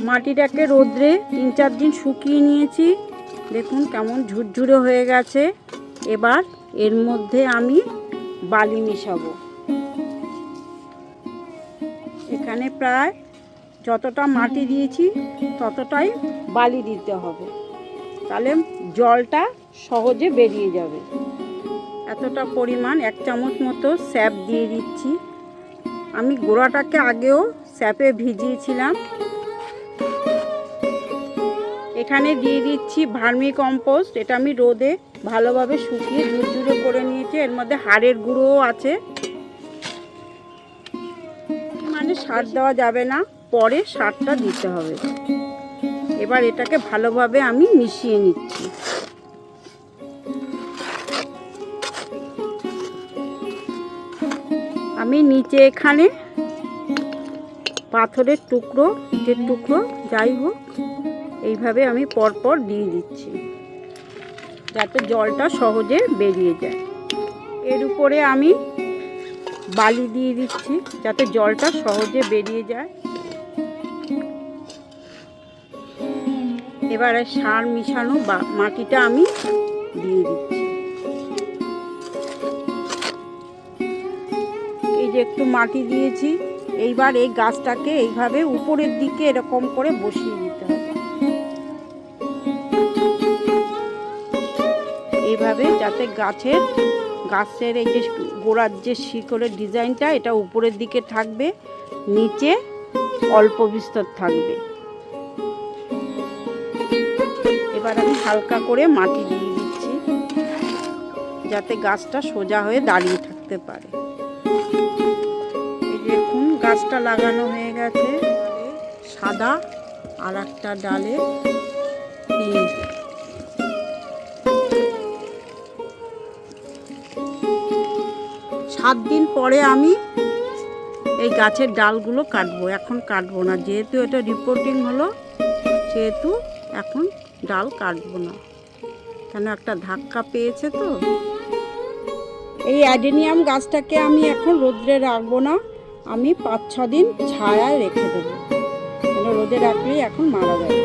মাটিটাকে রোদ্রে 3-4 দিন শুকিয়ে নিয়েছি। দেখুন কেমন ঝুরঝুরে হয়ে গেছে। এবার এর মধ্যে আমি বালি মিশাবো। এখানে প্রায় যতটা মাটি দিয়েছি ততটাই বালি দিতে হবে, তাহলে জলটা সহজে বেরিয়ে যাবে। এতটা পরিমাণ 1 চামচ মতো স্যাপ দিয়ে দিচ্ছি। আমি গোড়াটাকে আগেও স্যাপে ভিজিয়েছিলাম। এখানে দিয়ে দিচ্ছি ভার্মি কম্পোস্ট। এটা আমি রোদে ভালোভাবে শুকিয়ে ঝুরঝুরে করে নিয়েছি। এর মধ্যে হাড়ের গুঁড়োও আছে। মানে সার দেওয়া যাবে না, পরে সারটা দিতে হবে। এবার এটাকে ভালোভাবে আমি মিশিয়ে নিচ্ছি। আমি নিচে এখানে পাথরের টুকরো, ইটের টুকরো যাই হোক, এইভাবে আমি পরপর দিয়ে দিচ্ছি যাতে জলটা সহজে বেরিয়ে যায়। এর উপরে আমি বালি দিয়ে দিচ্ছি যাতে জলটা সহজে বেরিয়ে যায়। এবারে সার মিশানো মাটিটা আমি দিয়ে দিচ্ছি। এই যে একটু মাটি দিয়েছি। এইবার এই গাছটাকে এইভাবে উপরের দিকে এরকম করে বসিয়ে দিতে হবে, এইভাবে যাতে গাছের এই যে গোড়ার যে শিকড়ের ডিজাইনটা এটা উপরের দিকে থাকবে, নিচে অল্প বিস্তর থাকবে। এবার আমি হালকা করে মাটি দিয়ে দিচ্ছি যাতে গাছটা সোজা হয়ে দাঁড়িয়ে থাকতে পারে। এই দেখুন গাছটা লাগানো হয়ে গেছে। সাদা আর একটা ডালে পিঙ্ক। 7 দিন পরে আমি এই গাছের ডালগুলো কাটবো। এখন কাটবো না, যেহেতু এটা রিপোর্টিং হলো সেহেতু এখন ডাল কাটবো না, কেন একটা ধাক্কা পেয়েছে তো। এই অ্যাডেনিয়াম গাছটাকে আমি এখন রোদ্রে রাখবো না, আমি 5-6 দিন ছায়ায় রেখে দেবো, কেন রোদে রাখলেই এখন মারা যাবে।